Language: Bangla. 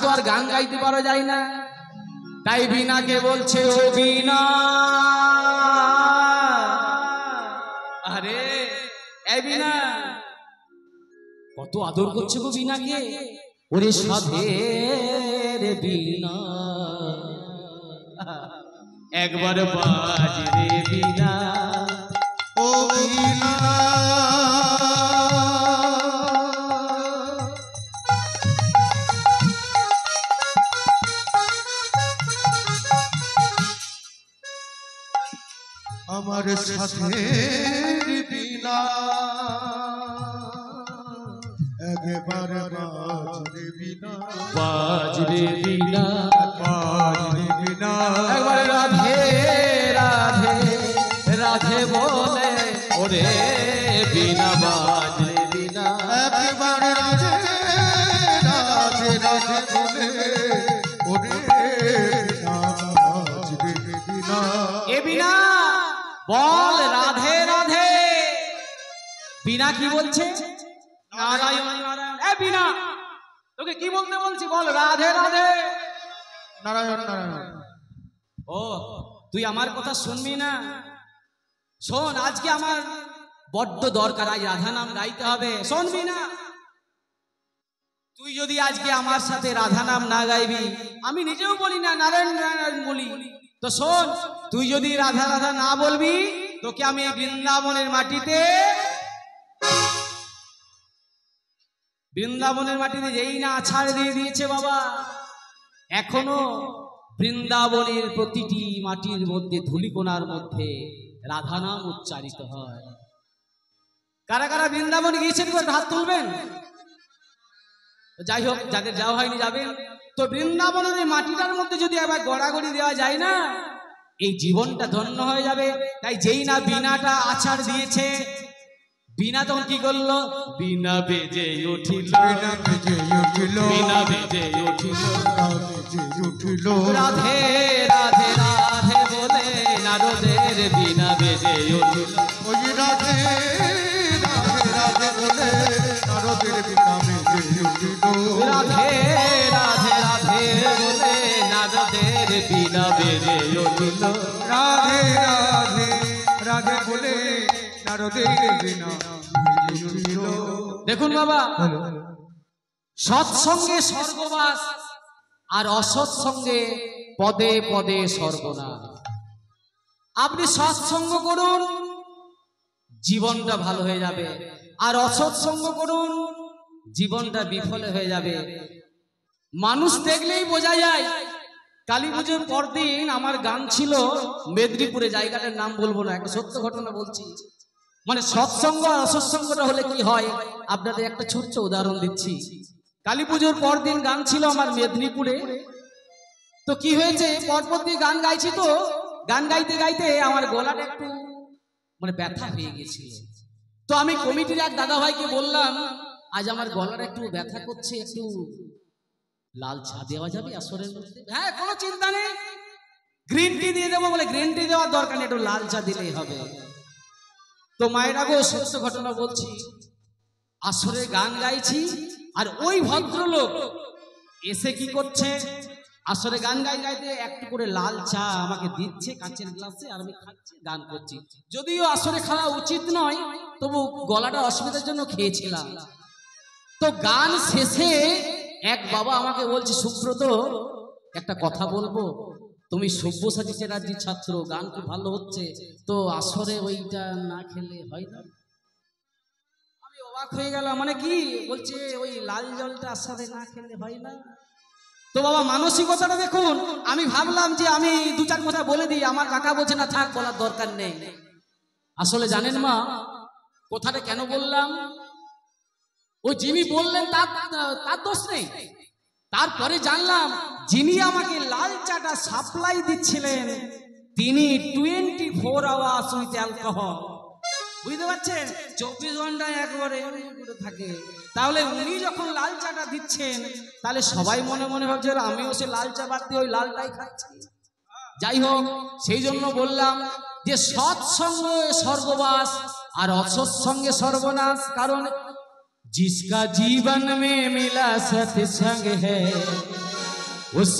তো আর গান গাইতে পারা যায় না। তাই বিনাকে বলছে ও বিনা, আরে এই বিনা, কত আদর করছে গো বিনাকে। ওরে সাধের বিনা, একবার বাজরে বিনা, ও বিনা আমার সাথে বিনা, একবার বাজরে বিনা, বাজরে বিনা, বাজরে বিনা, একবার রাধে রাধে রাধে বলে ওরে বিনা, বাজরে বিনা, একবার রাধে রাধে রাধে বলে ওরে বিনা, বাজরে বিনা। এ বিনা বল রাধে রাধে। বিনা কি বলছে? নারায়ণ নারায়ণ। এ বিনা, তোকে কি বলতে বলছি, বল রাধে রাধে। নারায়ণ নারায়ণ। ও তুই আমার কথা শুনবি না? শোন, আজকে আমার বড্ড দরকার, আজ রাধা নাম গাইতে হবে, শুনবি না? তুই যদি আজকে আমার সাথে রাধা নাম না গাইবি, আমি নিজেও বলি না, নারায়ণ নারায়ণ বলি, তো শোন, তুই যদি রাধা রাধা না বলবি, তোকে আমি বৃন্দাবনের মাটিতে, বৃন্দাবনের মাটিতে যেই না আছাড় দিয়ে দিয়েছে বাবা, এখনো বৃন্দাবনের প্রতিটি মাটির মধ্যে, ধুলিকোনার মধ্যে রাধা নাম উচ্চারিত হয়। কারা কারা বৃন্দাবনে গিয়েছেন হাত তুলবেন। যাই হোক, যাদের যাওয়া হয়নি যাবেন। তো বৃন্দাবনের এই মাটিটার মধ্যে যদি আবার গড়াগড়ি দেওয়া যায় না, এই জীবনটা ধন্য হয়ে যাবে। তাই যেই না বিনাটা আছাড় দিয়েছে, বিনা তখন কি করলো? বিনা বেজে উঠিল, বিনা বেজে উঠিল, বিনা বেজে উঠিল, বেজে উঠিল, রাধে রাধে রাধে বলে নারদের বিনা বেজে উঠিল। ওই রাধে রাধে রাধে বলে নারদের বিনা বেজে উঠিল, রাধে রাধে রাধে বলে নারদের বিনা বেজে উঠিল, রাধে রাধে রাধে বলে নারদের বিনা বেজে উঠিল। দেখুন বাবা, সৎসঙ্গে স্বর্গবাস আর অসৎসঙ্গে পদে পদে সর্বনাশ। আপনি সৎসঙ্গ করুন, জীবনটা ভালো হয়ে যাবে, আর অসৎসঙ্গ করুন, জীবনটা বিফলে হয়ে যাবে। মানুষ দেখলেই বোঝা যায়। কালী পুজোর পরদিন আমার গান ছিল মেদিনীপুরে, জায়গাটার নাম বলবো না, একটা সত্য ঘটনা বলছি। মানে সৎসঙ্গ আর অসৎসঙ্গটা হলে কি হয়, আপনাদের একটা ছোট্ট উদাহরণ দিচ্ছি। কালী পুজোর পরদিন গান ছিল আমার মেদিনীপুরে। তো কি হয়েছে, পরপর দিয়ে গান গাইছি, তো গান গাইতে গাইতে আমার গলাটা একটু মানে ব্যথা হয়ে গেছিল। তো আমি কমিটির এক দাদা ভাইকে বললাম, আজ আমার গলাটা একটু ব্যথা করছে, একটু লাল চা দেওয়া যাবে আসরের মধ্যে? হ্যাঁ, কোনো চিন্তা নেই, গ্রিন টি দিয়ে দেবো। বলে গ্রিন টি দেওয়ার দরকার নেই, একটু লাল চা দিলেই হবে। তো মায়েরা গো, সত্য ঘটনা বলছি, আসরে গান গাইছি, আর ওই ভদ্রলোক এসে কি করছে, আসরে গান গাইতে একটু করে লাল চা আমাকে দিচ্ছে কাঁচের গ্লাসে, আর আমি খাচ্ছি, গান করছি। যদিও আসরে খাওয়া উচিত নয়, তবু গলাটা অসুবিধার জন্য খেয়েছিলাম। তো গান শেষে এক বাবা আমাকে বলছে, সুব্রত একটা কথা বলবো, তুমি সব্যসাচী চ্যাটার্জির ছাত্র, গান খুব ভালো হচ্ছে, তো আসরে ওইটা না খেলে হয় না? আমি অবাক হয়ে গেলাম, মানে কি বলছে, ওই লাল জলটা আসরে না খেলে হয় না? তো বাবা মানসিকতাটা দেখুন। আমি ভাবলাম যে আমি দু চার কথা বলে দিই, আমার কাকা বলছে না থাক, বলার দরকার নেই। আসলে জানেন মা, কথাটা কেন বললাম, ওই যিনি বললেন তার দোষ নেই। তারপরে জানলাম যিনি আমাকে লাল চাটা সাপ্লাই দিচ্ছিলেন, তিনি 24 আওয়ার্স উইথ অ্যালকোহল। বুঝতে পারছেন, 24 ঘন্টায় একবারে থাকে। তাহলে উনি যখন লাল চাটা দিচ্ছেন, তাহলে সবাই মনে মনে ভাবছে আমিও সে লাল চা বাদ দিয়ে ওই লালটাই খাচ্ছি। যাই হোক, সেই জন্য বললাম যে সৎসঙ্গে স্বর্গবাস আর অসৎসঙ্গে সর্বনাশ। কারণ जिसका जीवन में मिला सत्संग है उसका